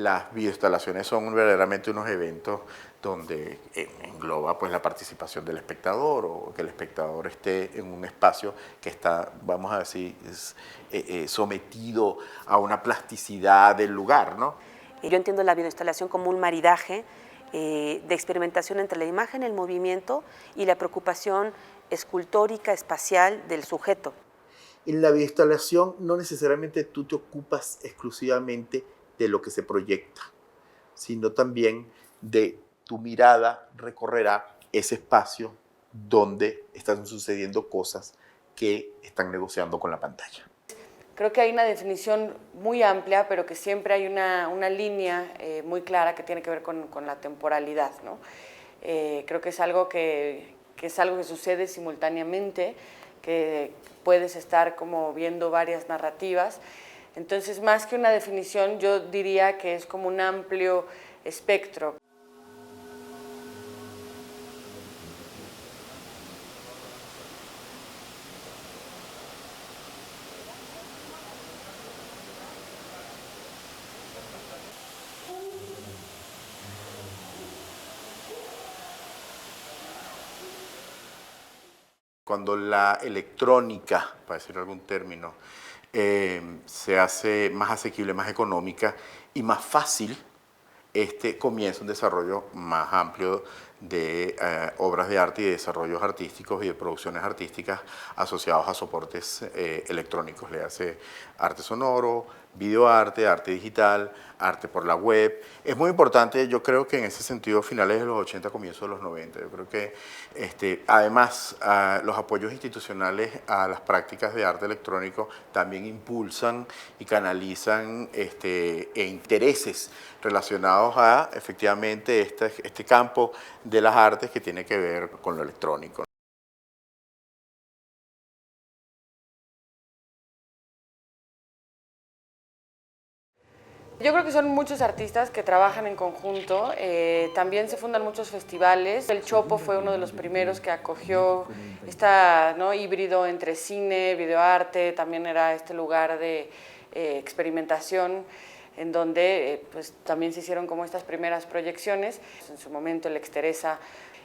las videoinstalaciones son verdaderamente unos eventos donde engloba pues la participación del espectador, o que el espectador esté en un espacio que está, vamos a decir, sometido a una plasticidad del lugar, ¿no? Yo entiendo la videoinstalación como un maridaje de experimentación entre la imagen, el movimiento y la preocupación escultórica, espacial del sujeto. En la videoinstalación no necesariamente tú te ocupas exclusivamente de lo que se proyecta, sino también de tu mirada recorrerá ese espacio donde están sucediendo cosas que están negociando con la pantalla. Creo que hay una definición muy amplia, pero que siempre hay una línea muy clara que tiene que ver con la temporalidad, ¿no? Creo que es algo que sucede simultáneamente, que puedes estar como viendo varias narrativas. Entonces, más que una definición, yo diría que es como un amplio espectro. Cuando la electrónica, para decir algún término, se hace más asequible, más económica y más fácil, comienza un desarrollo más amplio de obras de arte y de desarrollos artísticos y de producciones artísticas asociados a soportes electrónicos. Le hace arte sonoro, videoarte, arte digital, arte por la web. Es muy importante, yo creo que en ese sentido, finales de los 80, comienzos de los 90, yo creo que además los apoyos institucionales a las prácticas de arte electrónico también impulsan y canalizan intereses relacionados a efectivamente este campo de las artes que tiene que ver con lo electrónico. Yo creo que son muchos artistas que trabajan en conjunto, también se fundan muchos festivales. El Chopo fue uno de los primeros que acogió ¿no? híbrido entre cine, videoarte, también era este lugar de experimentación en donde pues, también se hicieron como estas primeras proyecciones. En su momento el Exteresa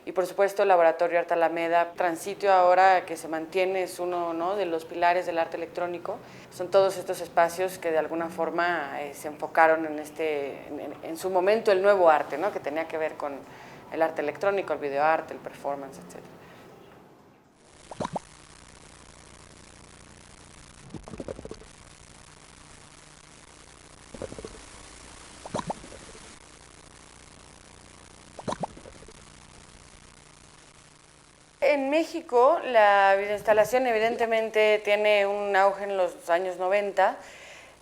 y por supuesto el Laboratorio Arte Alameda. Transitio ahora que se mantiene es uno, ¿no? de los pilares del arte electrónico. Son todos estos espacios que de alguna forma se enfocaron en su momento el nuevo arte, ¿no? que tenía que ver con el arte electrónico, el videoarte, el performance, etc. En México la videoinstalación evidentemente tiene un auge en los años 90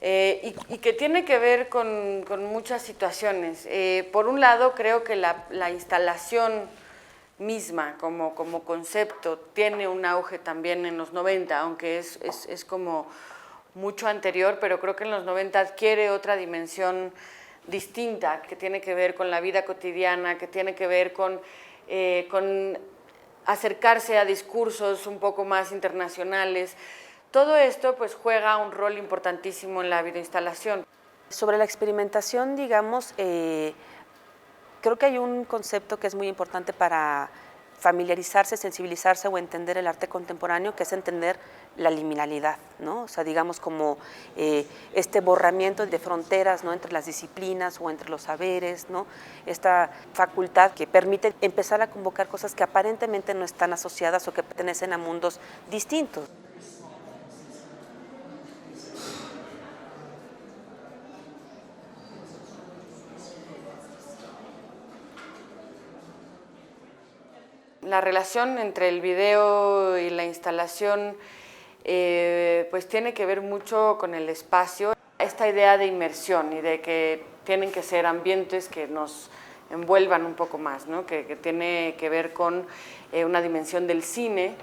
y que tiene que ver con muchas situaciones. Por un lado, creo que la instalación misma como concepto tiene un auge también en los 90, aunque es como mucho anterior, pero creo que en los 90 adquiere otra dimensión distinta que tiene que ver con la vida cotidiana, que tiene que ver con acercarse a discursos un poco más internacionales. Todo esto pues juega un rol importantísimo en la videoinstalación. Sobre la experimentación, digamos, creo que hay un concepto que es muy importante para familiarizarse, sensibilizarse o entender el arte contemporáneo, que es entender la liminalidad, ¿no? O sea, digamos como este borramiento de fronteras, ¿no? entre las disciplinas o entre los saberes, ¿no? Esta facultad que permite empezar a convocar cosas que aparentemente no están asociadas o que pertenecen a mundos distintos. La relación entre el video y la instalación pues tiene que ver mucho con el espacio. Esta idea de inmersión y de que tienen que ser ambientes que nos envuelvan un poco más, ¿no? que tiene que ver con una dimensión del cine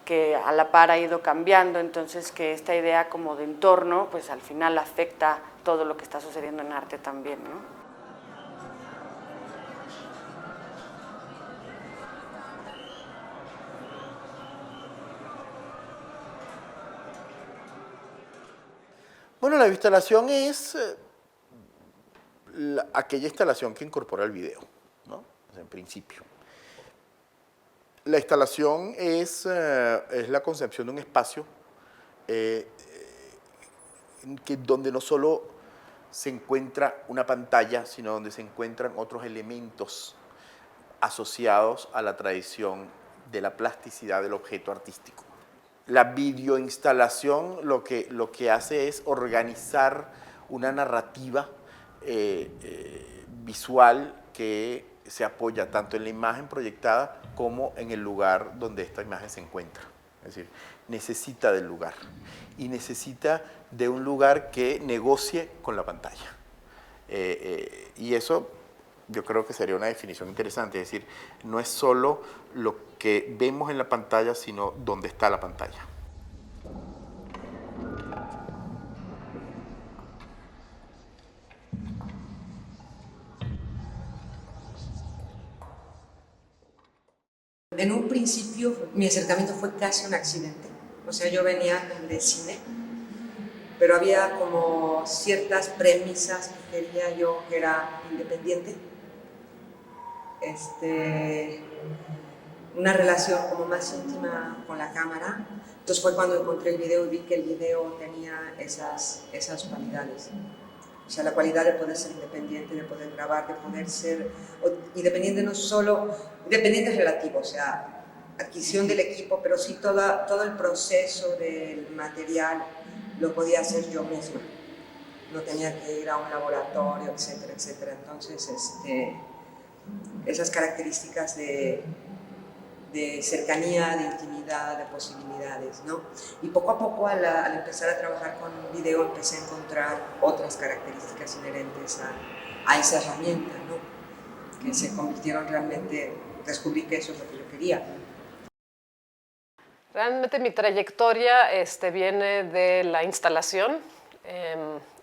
que a la par ha ido cambiando, entonces que esta idea como de entorno pues al final afecta todo lo que está sucediendo en arte también, ¿no? Bueno, la instalación es aquella instalación que incorpora el video, ¿no? O sea, en principio. La instalación es la concepción de un espacio donde no solo se encuentra una pantalla, sino donde se encuentran otros elementos asociados a la tradición de la plasticidad del objeto artístico. La videoinstalación lo que hace es organizar una narrativa visual que se apoya tanto en la imagen proyectada como en el lugar donde esta imagen se encuentra. Es decir, necesita del lugar y necesita de un lugar que negocie con la pantalla. Y eso yo creo que sería una definición interesante, es decir, no es solo lo que vemos en la pantalla, sino dónde está la pantalla. En un principio mi acercamiento fue casi un accidente, o sea, yo venía del cine, pero había como ciertas premisas que quería yo que era independiente, una relación como más íntima con la cámara. Entonces fue cuando encontré el video y vi que el video tenía esas cualidades. O sea, la cualidad de poder ser independiente, de poder grabar, de poder ser independiente, no solo, independiente es relativo, o sea, adquisición del equipo, pero sí todo el proceso del material lo podía hacer yo misma. No tenía que ir a un laboratorio, etcétera, etcétera. Entonces, esas características de cercanía, de intimidad, de posibilidades, ¿no? Y poco a poco al empezar a trabajar con video empecé a encontrar otras características inherentes a esa herramienta, ¿no? Que se convirtieron realmente, descubrí que eso es lo que yo quería. Realmente mi trayectoria viene de la instalación.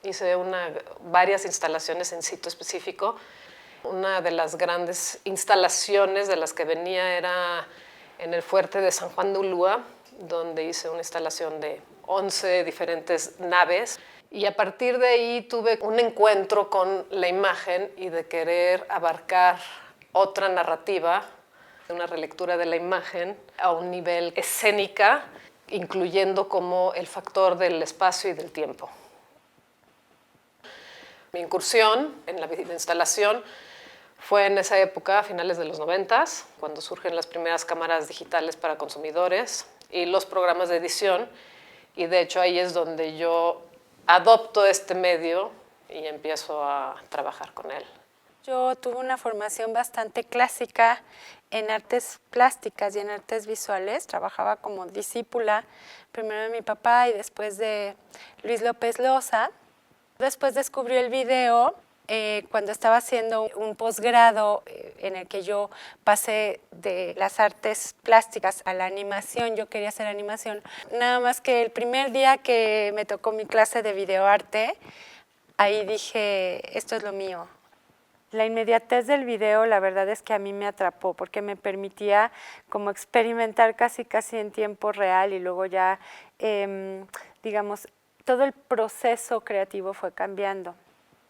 Hice varias instalaciones en sitio específico. Una de las grandes instalaciones de las que venía era en el fuerte de San Juan de Ulúa, donde hice una instalación de 11 diferentes naves. Y a partir de ahí tuve un encuentro con la imagen y de querer abarcar otra narrativa, una relectura de la imagen a un nivel escénica, incluyendo como el factor del espacio y del tiempo. Mi incursión en la instalación fue en esa época, a finales de los 90s, cuando surgen las primeras cámaras digitales para consumidores y los programas de edición. Y de hecho ahí es donde yo adopto este medio y empiezo a trabajar con él. Yo tuve una formación bastante clásica en artes plásticas y en artes visuales. Trabajaba como discípula, primero de mi papá y después de Luis López Loza. Después descubrí el video cuando estaba haciendo un posgrado en el que yo pasé de las artes plásticas a la animación. Yo quería hacer animación. Nada más que el primer día que me tocó mi clase de videoarte, ahí dije, esto es lo mío. La inmediatez del video, la verdad es que a mí me atrapó porque me permitía como experimentar casi en tiempo real y luego ya, digamos, todo el proceso creativo fue cambiando.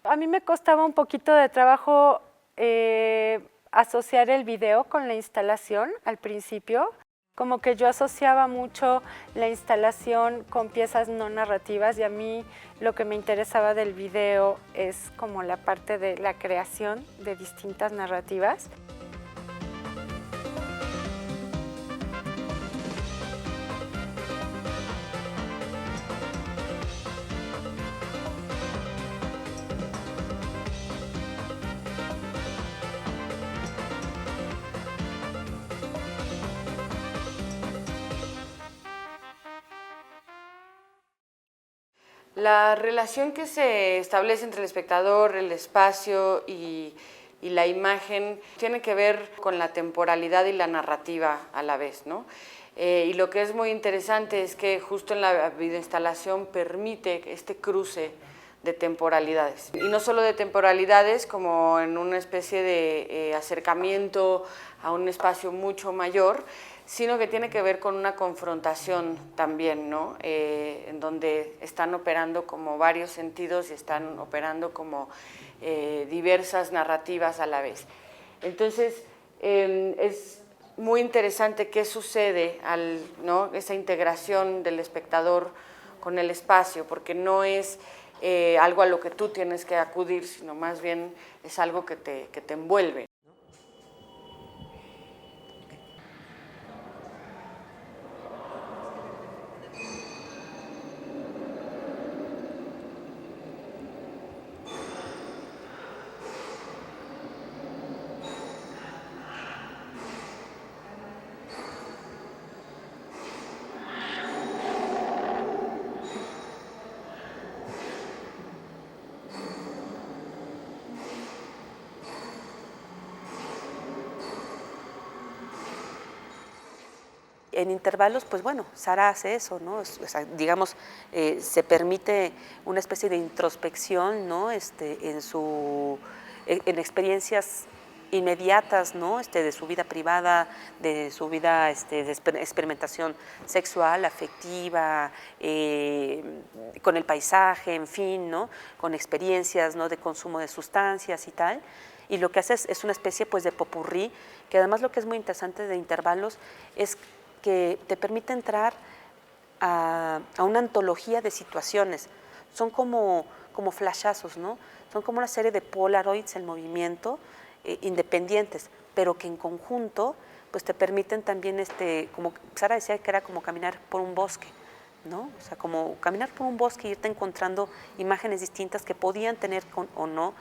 A mí me costaba un poquito de trabajo asociar el video con la instalación al principio. Como que yo asociaba mucho la instalación con piezas no narrativas y a mí lo que me interesaba del video es como la parte de la creación de distintas narrativas. La relación que se establece entre el espectador, el espacio y la imagen tiene que ver con la temporalidad y la narrativa a la vez, ¿no? Y lo que es muy interesante es que justo en la videoinstalación permite este cruce de temporalidades. Y no solo de temporalidades, como en una especie de acercamiento a un espacio mucho mayor, sino que tiene que ver con una confrontación también, ¿no? En donde están operando como varios sentidos y están operando como diversas narrativas a la vez. Entonces, es muy interesante qué sucede ¿no? Esa integración del espectador con el espacio, porque no es algo a lo que tú tienes que acudir, sino más bien es algo que te envuelve. En intervalos, pues bueno, Sara hace eso, ¿no? O sea, digamos, se permite una especie de introspección, ¿no? En experiencias inmediatas, ¿no? De su vida privada, de su vida de experimentación sexual, afectiva, con el paisaje, en fin, ¿no? Con experiencias, ¿no? De consumo de sustancias y tal. Y lo que hace es una especie, pues, de popurrí, que además lo que es muy interesante de intervalos es que te permite entrar a una antología de situaciones. Son como flashazos, ¿no? Son como una serie de polaroids en movimiento, independientes, pero que en conjunto pues te permiten también, como Sara decía, que era como caminar por un bosque, ¿no? O sea, como caminar por un bosque y irte encontrando imágenes distintas que podían tener o no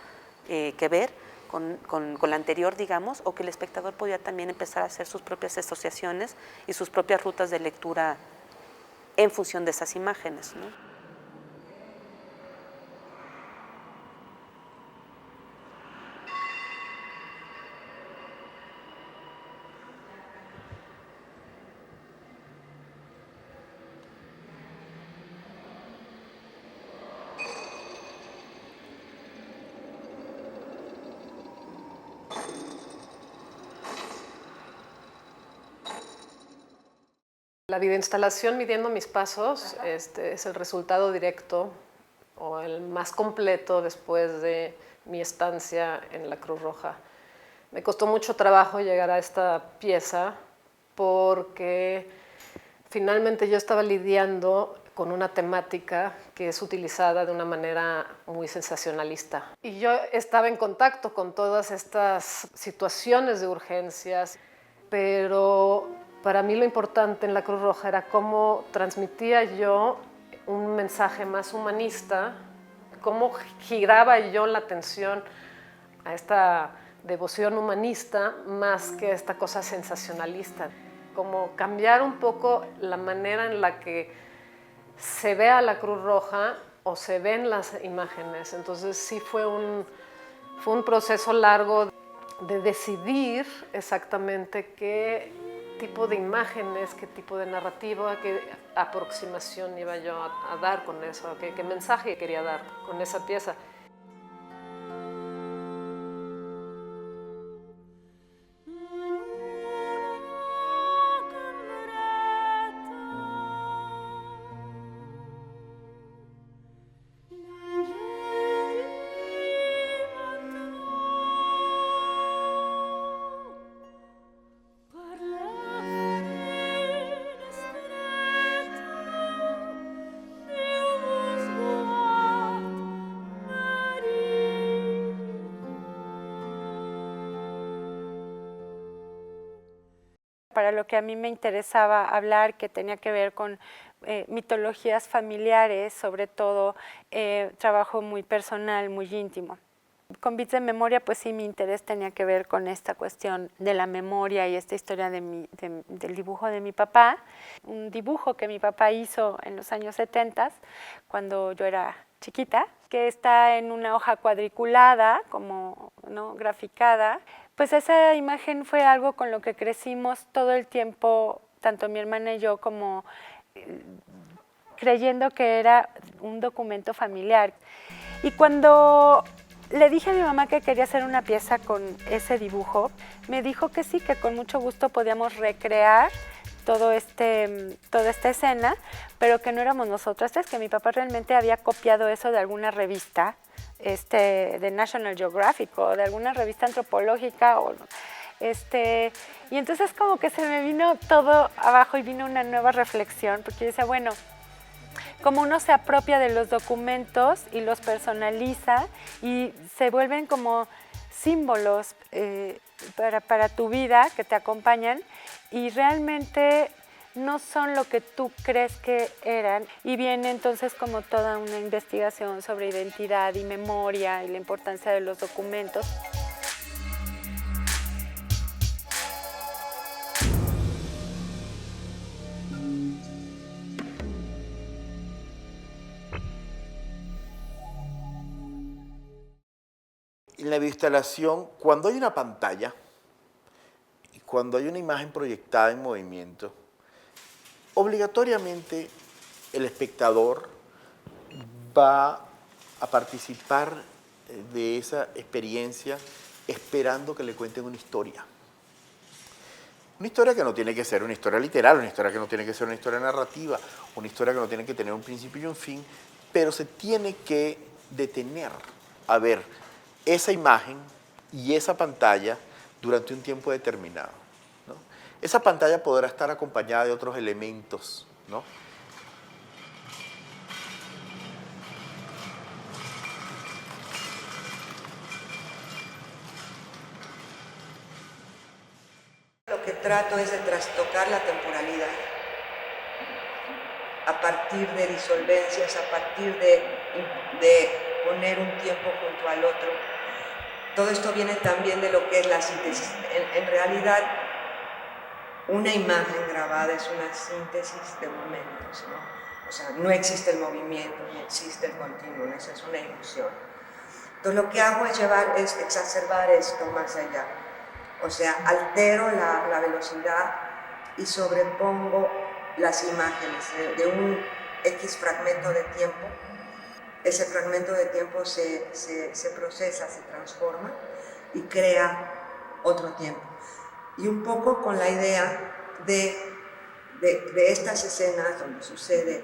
que ver con la anterior, digamos, o que el espectador podía también empezar a hacer sus propias asociaciones y sus propias rutas de lectura en función de esas imágenes, ¿no? La videoinstalación Midiendo mis pasos es el resultado directo o el más completo después de mi estancia en la Cruz Roja. Me costó mucho trabajo llegar a esta pieza porque finalmente yo estaba lidiando con una temática que es utilizada de una manera muy sensacionalista. Y yo estaba en contacto con todas estas situaciones de urgencias, pero para mí lo importante en la Cruz Roja era cómo transmitía yo un mensaje más humanista, cómo giraba yo la atención a esta devoción humanista más que esta cosa sensacionalista. Como cambiar un poco la manera en la que se ve a la Cruz Roja o se ven las imágenes. Entonces sí fue un proceso largo de decidir exactamente qué tipo de imágenes, qué tipo de narrativa, qué aproximación iba yo a dar con eso, qué mensaje quería dar con esa pieza. Para lo que a mí me interesaba hablar, que tenía que ver con mitologías familiares, sobre todo trabajo muy personal, muy íntimo. Con Bits de Memoria, pues sí, mi interés tenía que ver con esta cuestión de la memoria y esta historia del dibujo de mi papá. Un dibujo que mi papá hizo en los años 70, cuando yo era chiquita, que está en una hoja cuadriculada, como ¿no? graficada. Pues esa imagen fue algo con lo que crecimos todo el tiempo, tanto mi hermana y yo, como creyendo que era un documento familiar. Y cuando le dije a mi mamá que quería hacer una pieza con ese dibujo, me dijo que sí, que con mucho gusto podíamos recrear toda esta escena, pero que no éramos nosotras tres, que mi papá realmente había copiado eso de alguna revista de National Geographic o de alguna revista antropológica. Y entonces como que se me vino todo abajo y vino una nueva reflexión, porque yo decía, bueno, como uno se apropia de los documentos y los personaliza y se vuelven como símbolos para tu vida que te acompañan y realmente no son lo que tú crees que eran. Y viene entonces como toda una investigación sobre identidad y memoria y la importancia de los documentos. En la videoinstalación, cuando hay una pantalla y cuando hay una imagen proyectada en movimiento, obligatoriamente el espectador va a participar de esa experiencia esperando que le cuenten una historia. Una historia que no tiene que ser una historia literal, una historia que no tiene que ser una historia narrativa, una historia que no tiene que tener un principio y un fin, pero se tiene que detener a ver esa imagen y esa pantalla durante un tiempo determinado, ¿no? Esa pantalla podrá estar acompañada de otros elementos, ¿no? Lo que trato es de trastocar la temporalidad a partir de disolvencias, a partir de poner un tiempo junto al otro. Todo esto viene también de lo que es la síntesis. En realidad, una imagen grabada es una síntesis de momentos, ¿no? O sea, no existe el movimiento, ni existe el continuo, esa es una ilusión. Entonces lo que hago es exacerbar esto más allá. O sea, altero la velocidad y sobrepongo las imágenes de un X fragmento de tiempo. Ese fragmento de tiempo se procesa, se transforma y crea otro tiempo. Y un poco con la idea de estas escenas donde sucede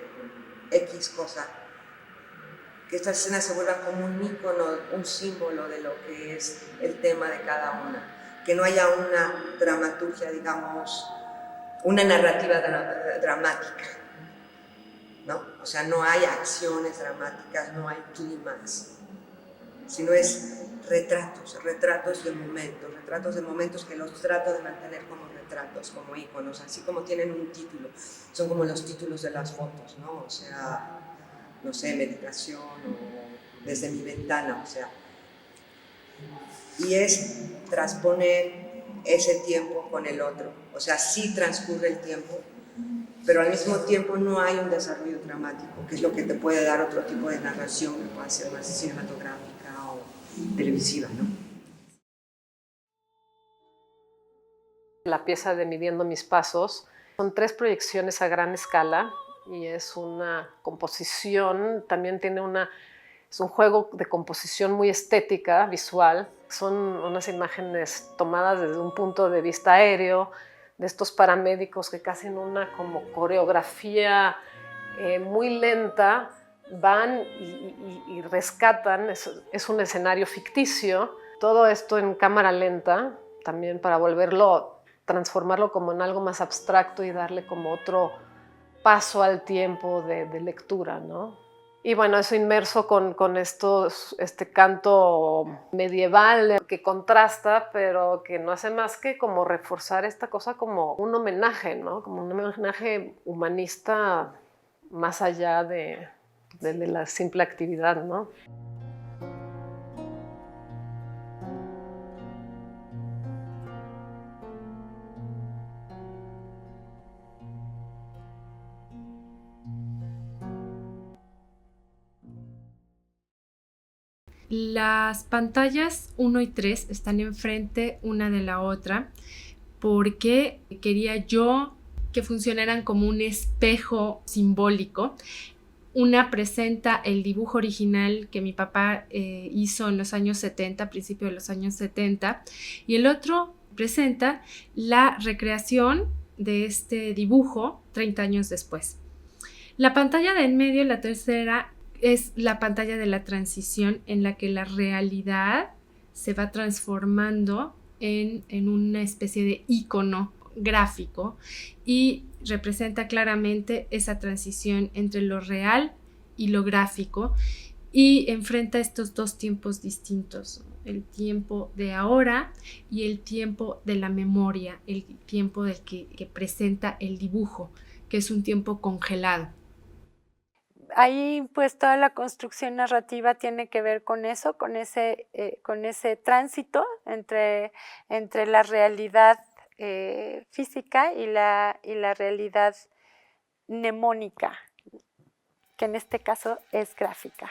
X cosa, que estas escenas se vuelvan como un ícono, un símbolo de lo que es el tema de cada una. Que no haya una dramaturgia, digamos, una narrativa dramática, ¿no? O sea, no hay acciones dramáticas, no hay clímax, sino es retratos de momentos que los trato de mantener como retratos, como íconos, así como tienen un título, son como los títulos de las fotos, ¿no? O sea, no sé, meditación o desde mi ventana, o sea, y es transponer ese tiempo con el otro, o sea, sí transcurre el tiempo, pero al mismo tiempo no hay un desarrollo dramático, que es lo que te puede dar otro tipo de narración que puede ser más cinematográfica o televisiva, ¿no? La pieza de Midiendo mis pasos son 3 proyecciones a gran escala y es una composición, también es un juego de composición muy estética, visual. Son unas imágenes tomadas desde un punto de vista aéreo, de estos paramédicos que casi en una como coreografía muy lenta van y rescatan, es un escenario ficticio, todo esto en cámara lenta, también para transformarlo como en algo más abstracto y darle como otro paso al tiempo de lectura, ¿no? Y bueno, eso inmerso con este canto medieval que contrasta, pero que no hace más que como reforzar esta cosa como un homenaje, ¿no? Como un homenaje humanista más allá de la simple actividad, ¿no? Las pantallas 1 y 3 están enfrente una de la otra porque quería yo que funcionaran como un espejo simbólico Una presenta el dibujo original que mi papá hizo en los años 70, a principios de los años 70, y el otro presenta la recreación de este dibujo 30 años después. La pantalla de en medio, la tercera, es la pantalla de la transición en la que la realidad se va transformando en una especie de icono gráfico y representa claramente esa transición entre lo real y lo gráfico y enfrenta estos dos tiempos distintos, el tiempo de ahora y el tiempo de la memoria, el tiempo del que presenta el dibujo, que es un tiempo congelado. Ahí pues toda la construcción narrativa tiene que ver con eso, con ese tránsito entre la realidad física y la realidad mnemónica, que en este caso es gráfica.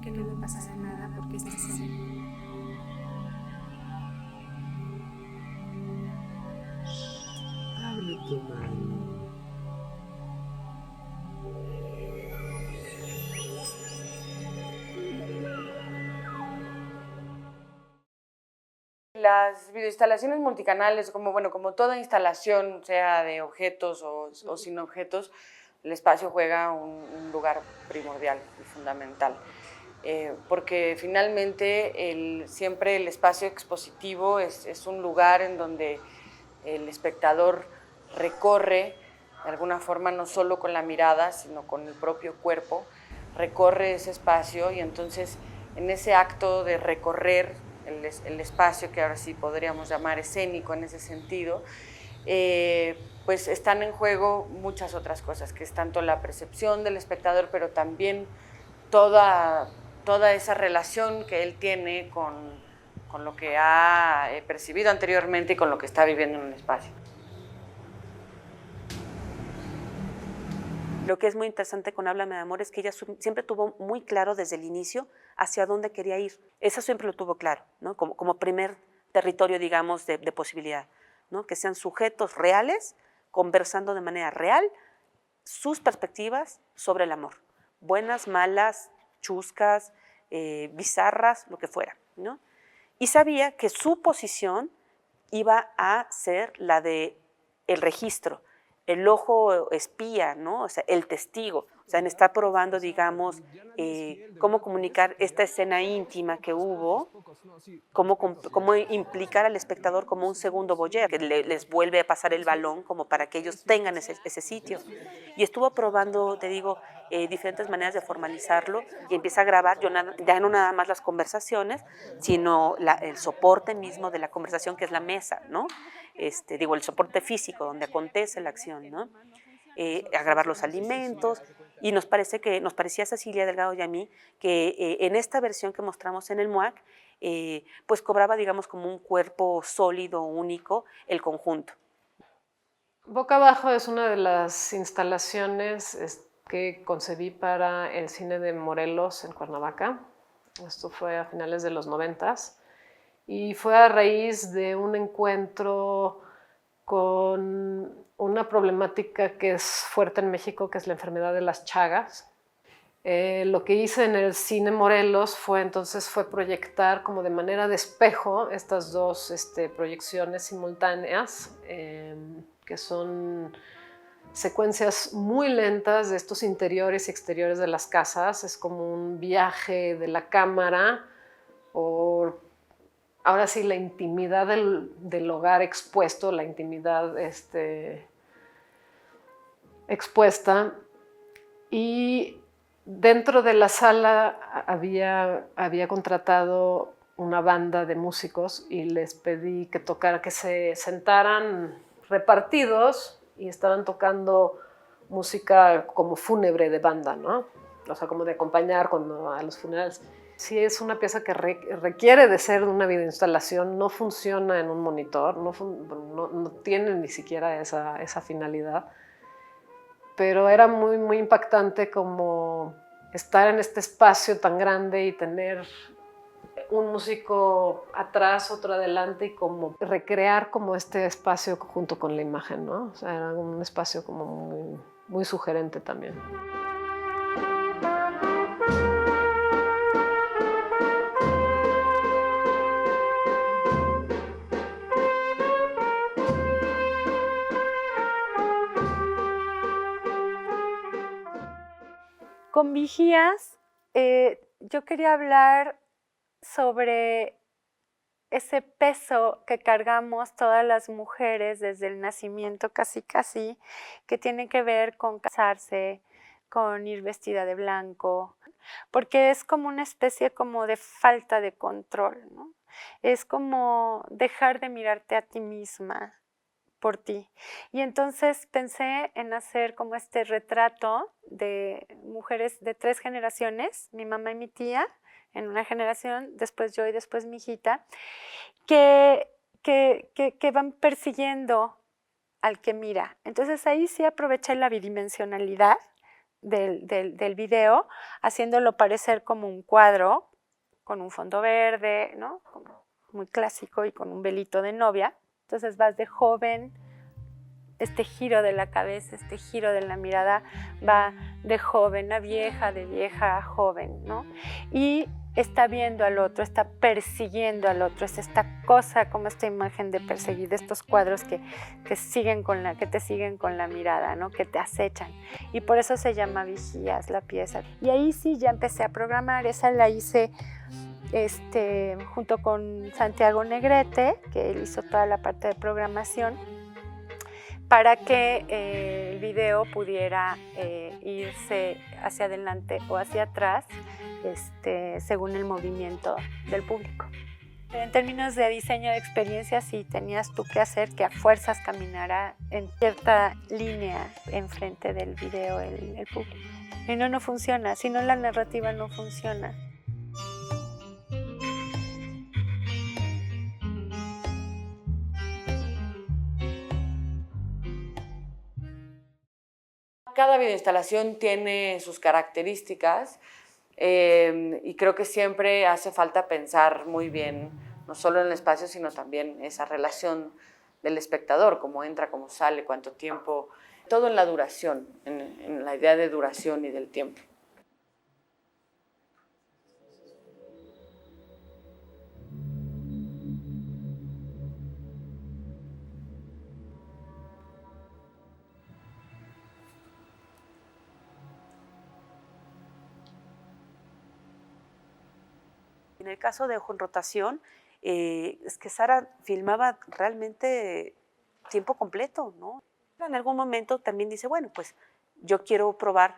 Que no me pasará nada porque estás ahí. Abre tu mano. Las videoinstalaciones multicanales, como toda instalación, sea de objetos o sin objetos, el espacio juega un lugar primordial y fundamental. Porque finalmente siempre el espacio expositivo es un lugar en donde el espectador recorre de alguna forma no solo con la mirada, sino con el propio cuerpo, recorre ese espacio y entonces en ese acto de recorrer el espacio, que ahora sí podríamos llamar escénico en ese sentido, pues están en juego muchas otras cosas, que es tanto la percepción del espectador, pero también toda esa relación que él tiene con lo que ha percibido anteriormente y con lo que está viviendo en un espacio. Lo que es muy interesante con Háblame de Amor es que ella siempre tuvo muy claro desde el inicio hacia dónde quería ir. Eso siempre lo tuvo claro, ¿no? Como primer territorio, digamos, de posibilidad, ¿no? Que sean sujetos reales, conversando de manera real sus perspectivas sobre el amor. Buenas, malas, chuscas, bizarras, lo que fuera, ¿no? Y sabía que su posición iba a ser la de el registro, el ojo espía, ¿no? O sea, el testigo. O sea, está probando, digamos, cómo comunicar esta escena íntima que hubo, cómo implicar al espectador como un segundo voyeur, que les vuelve a pasar el balón como para que ellos tengan ese sitio. Y estuvo probando, te digo, diferentes maneras de formalizarlo y empieza a grabar, ya no nada más las conversaciones, sino el soporte mismo de la conversación, que es la mesa, ¿no? El soporte físico donde acontece la acción, ¿no? A grabar los alimentos, y nos parecía a Cecilia Delgado y a mí que en esta versión que mostramos en el MUAC, pues cobraba, digamos, como un cuerpo sólido, único, el conjunto. Boca Abajo es una de las instalaciones que concebí para el cine de Morelos en Cuernavaca. Esto fue a finales de los 90s y fue a raíz de un encuentro con una problemática que es fuerte en México, que es la enfermedad de las Chagas. Lo que hice en el cine Morelos fue proyectar como de manera de espejo estas dos proyecciones simultáneas, que son secuencias muy lentas de estos interiores y exteriores de las casas. Es como un viaje de la cámara por, ahora sí, la intimidad del hogar expuesto, la intimidad expuesta. Y dentro de la sala había contratado una banda de músicos y les pedí que se sentaran repartidos y estaban tocando música como fúnebre de banda, ¿no? o sea, como de acompañar a los funerales. Si es una pieza que requiere de ser una videoinstalación, no funciona en un monitor, no tiene ni siquiera esa finalidad, pero era muy, muy impactante como estar en este espacio tan grande y tener un músico atrás, otro adelante, y como recrear como este espacio junto con la imagen, ¿no? O sea, era un espacio como muy, muy sugerente también. Con Vigías, yo quería hablar sobre ese peso que cargamos todas las mujeres desde el nacimiento casi, que tiene que ver con casarse, con ir vestida de blanco, porque es como una especie como de falta de control, ¿no? Es como dejar de mirarte a ti misma por ti. Y entonces pensé en hacer como este retrato de mujeres de 3 generaciones, mi mamá y mi tía, en una generación, después yo y después mi hijita, que van persiguiendo al que mira. Entonces ahí sí aproveché la bidimensionalidad del video, haciéndolo parecer como un cuadro, con un fondo verde, ¿no? Como muy clásico y con un velito de novia. Entonces vas de joven, este giro de la cabeza, este giro de la mirada va de joven a vieja, de vieja a joven, ¿no? Y está viendo al otro, está persiguiendo al otro, es esta cosa, como esta imagen de perseguir, de estos cuadros que te siguen con la mirada, ¿no? Que te acechan. Y por eso se llama Vigías la pieza. Y ahí sí ya empecé a programar, esa la hice junto con Santiago Negrete, que él hizo toda la parte de programación, para que el video pudiera irse hacia adelante o hacia atrás según el movimiento del público. En términos de diseño de experiencia, sí tenías tú que hacer que a fuerzas caminara en cierta línea enfrente del video el público. Y no funciona, si no la narrativa no funciona. Cada videoinstalación tiene sus características y creo que siempre hace falta pensar muy bien, no solo en el espacio, sino también esa relación del espectador, cómo entra, cómo sale, cuánto tiempo, todo en la duración, en la idea de duración y del tiempo. En el caso de Ojo en Rotación, es que Sara filmaba realmente tiempo completo, ¿no? En algún momento también dice, bueno, pues yo quiero probar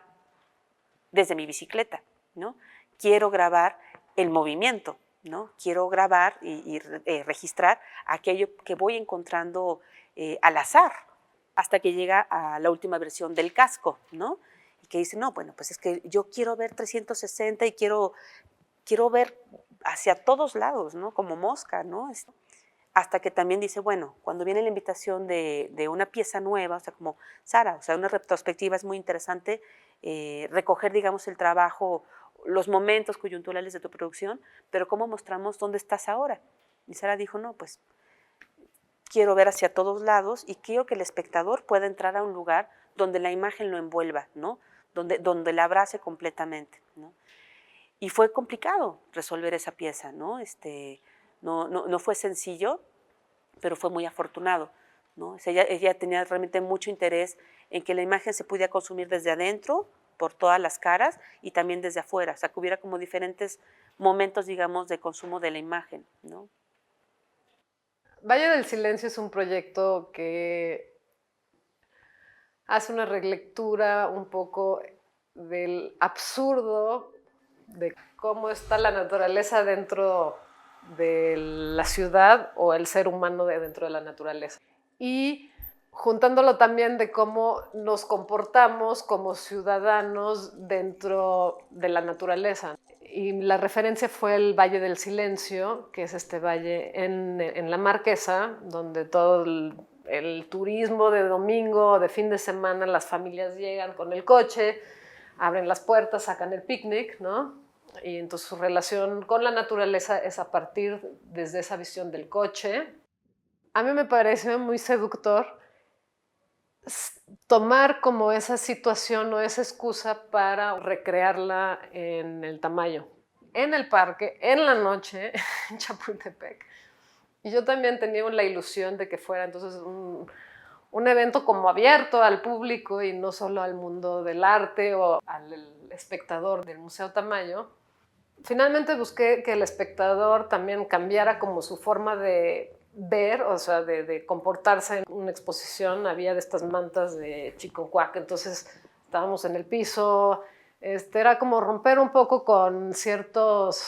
desde mi bicicleta, ¿no? Quiero grabar el movimiento, ¿no? Quiero grabar y registrar aquello que voy encontrando al azar, hasta que llega a la última versión del casco, ¿no? Y que dice, no, bueno, pues es que yo quiero ver 360 y quiero ver hacia todos lados, ¿no? Como mosca, ¿no? Hasta que también dice, bueno, cuando viene la invitación de una pieza nueva, o sea, como Sara, o sea, una retrospectiva, es muy interesante recoger, digamos, el trabajo, los momentos coyunturales de tu producción, pero cómo mostramos dónde estás ahora. Y Sara dijo, no, pues quiero ver hacia todos lados y quiero que el espectador pueda entrar a un lugar donde la imagen lo envuelva, ¿no? Donde la abrace completamente, ¿no? Y fue complicado resolver esa pieza, ¿no? No fue sencillo, pero fue muy afortunado, ¿no? O sea, ella tenía realmente mucho interés en que la imagen se pudiera consumir desde adentro, por todas las caras, y también desde afuera, o sea, que hubiera como diferentes momentos, digamos, de consumo de la imagen, ¿no? Valle del Silencio es un proyecto que hace una relectura un poco del absurdo de cómo está la naturaleza dentro de la ciudad o el ser humano dentro de la naturaleza. Y juntándolo también de cómo nos comportamos como ciudadanos dentro de la naturaleza. Y la referencia fue el Valle del Silencio, que es este valle en la Marquesa, donde todo el turismo de domingo, de fin de semana, las familias llegan con el coche, abren las puertas, sacan el picnic, ¿no? Y entonces su relación con la naturaleza es a partir desde esa visión del coche. A mí me pareció muy seductor tomar como esa situación o esa excusa para recrearla en el Tamayo, en el parque, en la noche, en Chapultepec. Y yo también tenía la ilusión de que fuera entonces un evento como abierto al público y no solo al mundo del arte o al espectador del Museo Tamayo. Finalmente busqué que el espectador también cambiara como su forma de ver, o sea, de comportarse en una exposición. Había de estas mantas de Chicocuac, entonces estábamos en el piso. Era como romper un poco con ciertos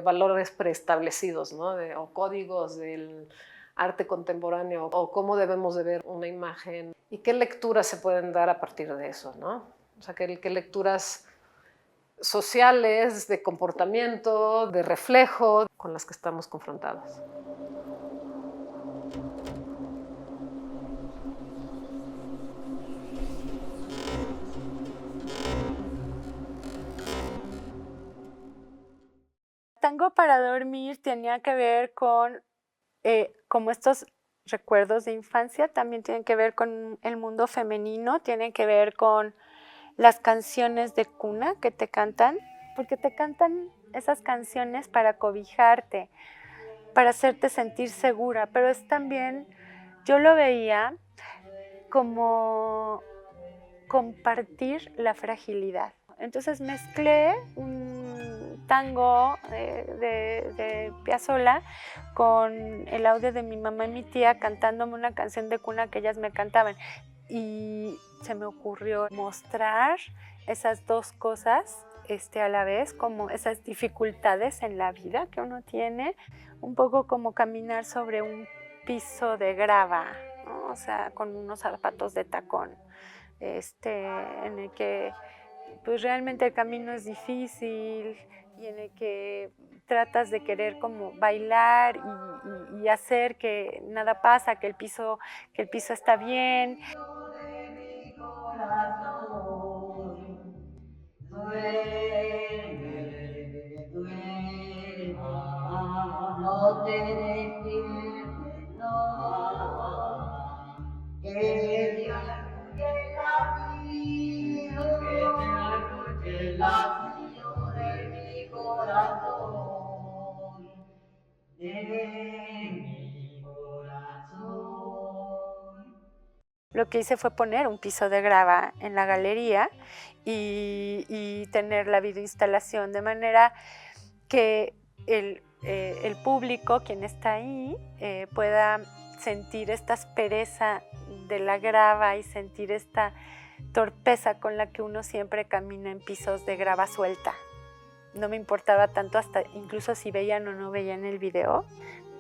valores preestablecidos, ¿no? O códigos del arte contemporáneo, o cómo debemos de ver una imagen y qué lecturas se pueden dar a partir de eso, ¿no? O sea, qué lecturas sociales, de comportamiento, de reflejo con las que estamos confrontados. Tango para dormir tenía que ver con, como estos recuerdos de infancia, también tienen que ver con el mundo femenino, tienen que ver con las canciones de cuna que te cantan, porque te cantan esas canciones para cobijarte, para hacerte sentir segura, pero es también, yo lo veía como compartir la fragilidad. Entonces mezclé un tango de Piazzolla con el audio de mi mamá y mi tía cantándome una canción de cuna que ellas me cantaban. Y se me ocurrió mostrar esas dos cosas a la vez, como esas dificultades en la vida que uno tiene, un poco como caminar sobre un piso de grava, ¿no? O sea, con unos zapatos de tacón, en el que pues realmente el camino es difícil y en el que tratas de querer como bailar y hacer que nada pasa, que el piso está bien. No te despiertes, no, que te arrulle el latido de mi corazón, de mi corazón. Lo que hice fue poner un piso de grava en la galería y tener la videoinstalación de manera que el público, quien está ahí, pueda sentir esta aspereza de la grava y sentir esta torpeza con la que uno siempre camina en pisos de grava suelta. No me importaba tanto, hasta incluso si veían o no veían el video,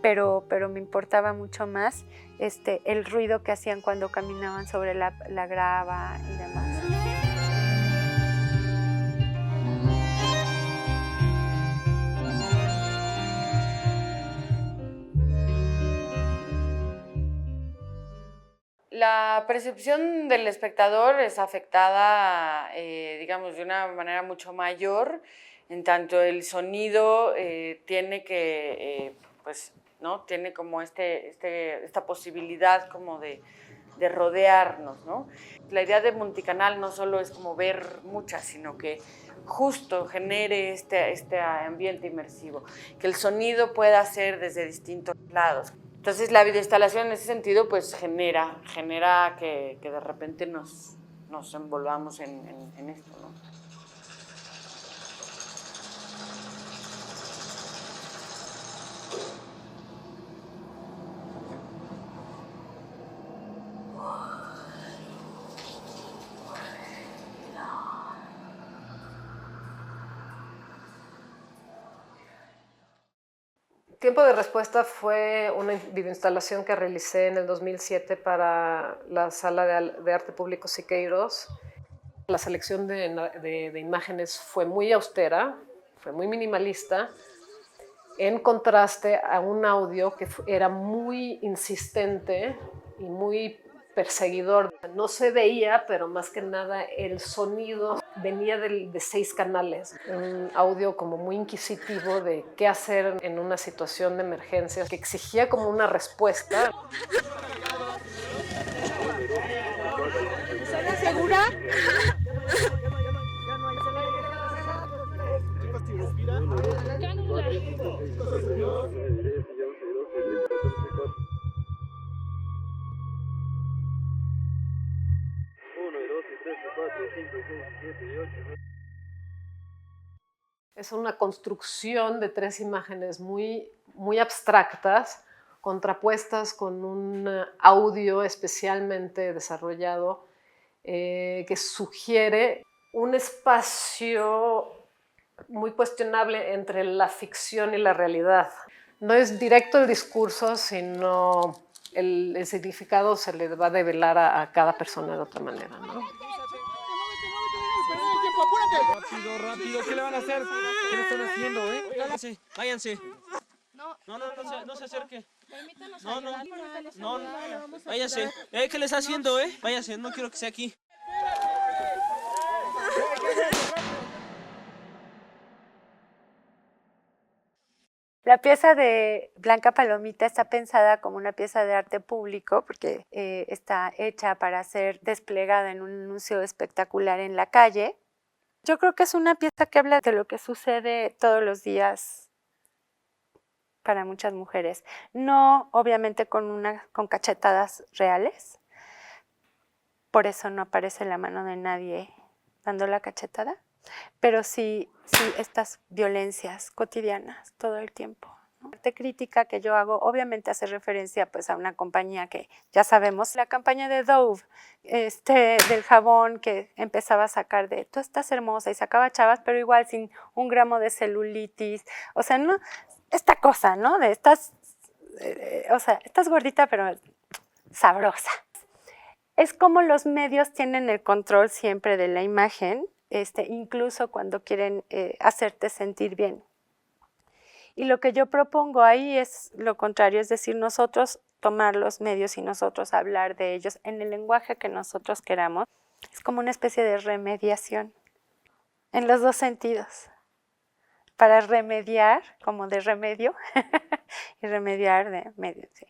pero me importaba mucho más el ruido que hacían cuando caminaban sobre la grava y demás. La percepción del espectador es afectada, digamos, de una manera mucho mayor, en tanto el sonido tiene que, pues, ¿no? Tiene como esta posibilidad como de rodearnos, ¿no? La idea de multicanal no solo es como ver muchas, sino que justo genere este ambiente inmersivo, que el sonido pueda ser desde distintos lados. Entonces la videoinstalación en ese sentido pues genera que de repente nos envolvamos en esto, ¿no? Tiempo de respuesta fue una videoinstalación que realicé en el 2007 para la Sala de Arte Público Siqueiros. La selección de imágenes fue muy austera, fue muy minimalista, en contraste a un audio que era muy insistente y muy perseguidor. No se veía, pero más que nada el sonido venía de 6 canales. Un audio como muy inquisitivo de qué hacer en una situación de emergencia, que exigía como una respuesta. ¿Estás segura? Es una construcción de 3 imágenes muy, muy abstractas, contrapuestas con un audio especialmente desarrollado que sugiere un espacio muy cuestionable entre la ficción y la realidad. No es directo el discurso, sino el significado se le va a develar a cada persona de otra manera, ¿no? Rápido, rápido, ¿qué le van a hacer? ¿Qué le están haciendo, Váyanse, váyanse. No se acerque. No, váyanse. ¿Qué le está haciendo, Váyanse, no quiero que sea aquí. La pieza de Blanca Palomita está pensada como una pieza de arte público porque está hecha para ser desplegada en un anuncio espectacular en la calle. Yo creo que es una pieza que habla de lo que sucede todos los días para muchas mujeres. No, obviamente, con cachetadas reales. Por eso no aparece la mano de nadie dando la cachetada. Pero sí estas violencias cotidianas todo el tiempo, ¿no? La arte crítica que yo hago obviamente hace referencia pues a una compañía que ya sabemos, la campaña de Dove, del jabón que empezaba a sacar de tú estás hermosa y sacaba chavas, pero igual sin 1 gramo de celulitis, o sea, no, esta cosa, ¿no? De estás gordita pero sabrosa. Es como los medios tienen el control siempre de la imagen, incluso cuando quieren hacerte sentir bien. Y lo que yo propongo ahí es lo contrario, es decir, nosotros tomar los medios y nosotros hablar de ellos en el lenguaje que nosotros queramos. Es como una especie de remediación, en los 2 sentidos. Para remediar, como de remedio, y remediar de medio, sí.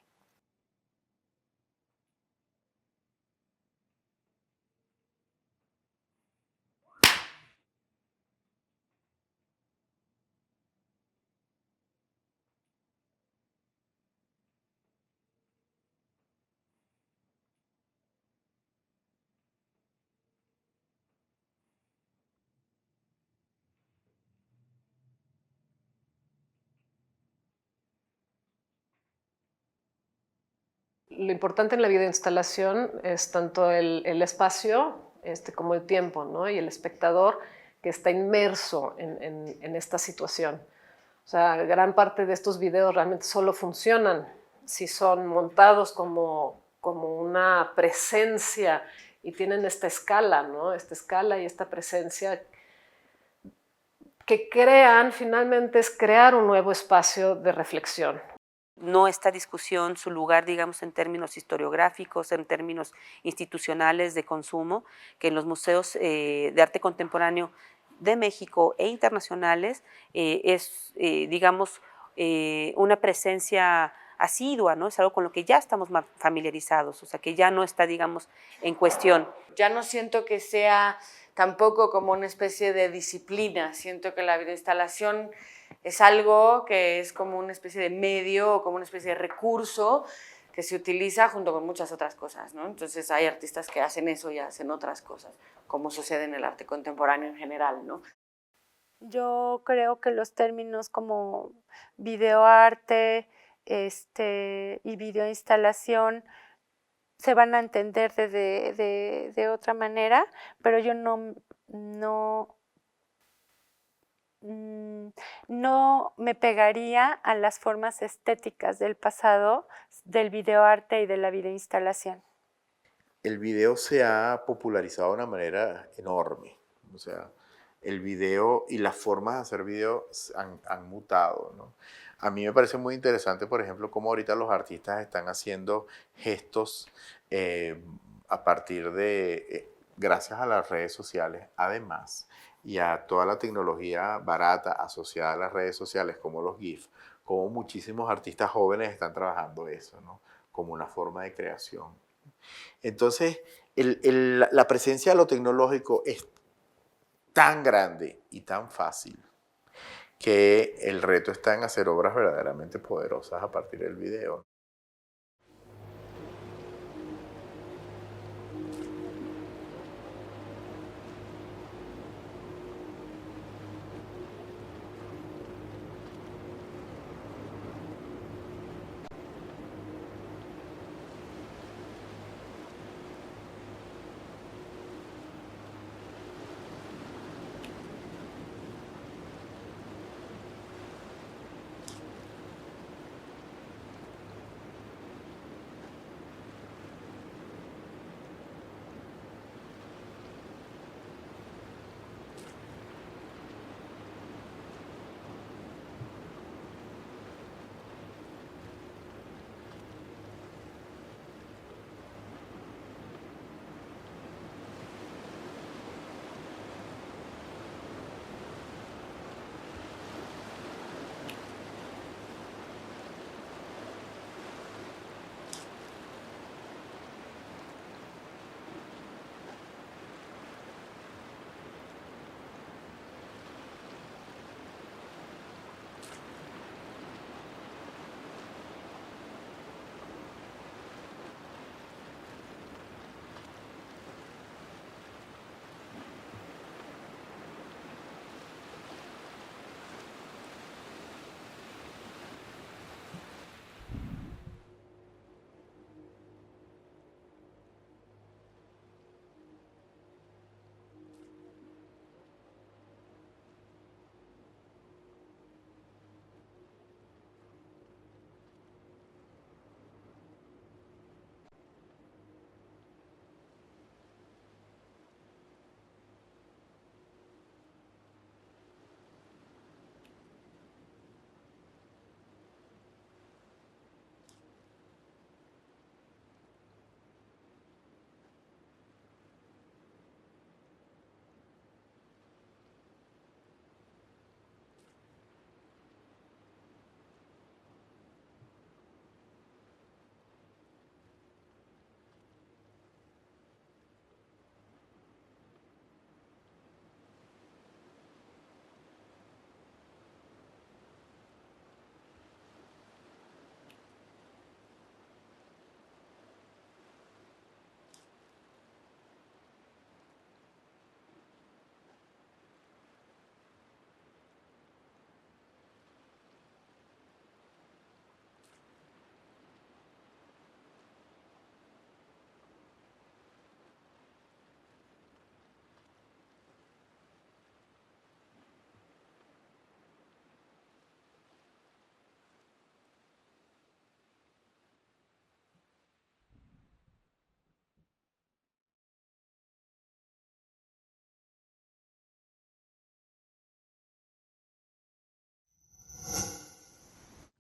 Lo importante en la videoinstalación es tanto el espacio como el tiempo, ¿no? Y el espectador que está inmerso en esta situación. O sea, gran parte de estos videos realmente solo funcionan si son montados como una presencia y tienen esta escala, ¿no? Esta escala y esta presencia que finalmente es crear un nuevo espacio de reflexión. No esta discusión, su lugar, digamos, en términos historiográficos, en términos institucionales de consumo, que en los museos de arte contemporáneo de México e internacionales es, digamos, una presencia asidua, ¿no? Es algo con lo que ya estamos familiarizados, o sea, que ya no está, digamos, en cuestión. Ya no siento que sea tampoco como una especie de disciplina, siento que la videoinstalación es algo que es como una especie de medio o como una especie de recurso que se utiliza junto con muchas otras cosas, ¿no? Entonces hay artistas que hacen eso y hacen otras cosas, como sucede en el arte contemporáneo en general, ¿no? Yo creo que los términos como videoarte y videoinstalación se van a entender de otra manera, pero yo no no me pegaría a las formas estéticas del pasado, del videoarte y de la videoinstalación. El video se ha popularizado de una manera enorme. O sea, el video y las formas de hacer video han mutado, ¿no? A mí me parece muy interesante, por ejemplo, cómo ahorita los artistas están haciendo gestos a partir de, gracias a las redes sociales, además, y a toda la tecnología barata asociada a las redes sociales, como los GIF, como muchísimos artistas jóvenes están trabajando eso, ¿no? Como una forma de creación. Entonces, la presencia de lo tecnológico es tan grande y tan fácil que el reto está en hacer obras verdaderamente poderosas a partir del video.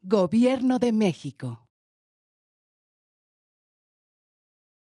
Gobierno de México.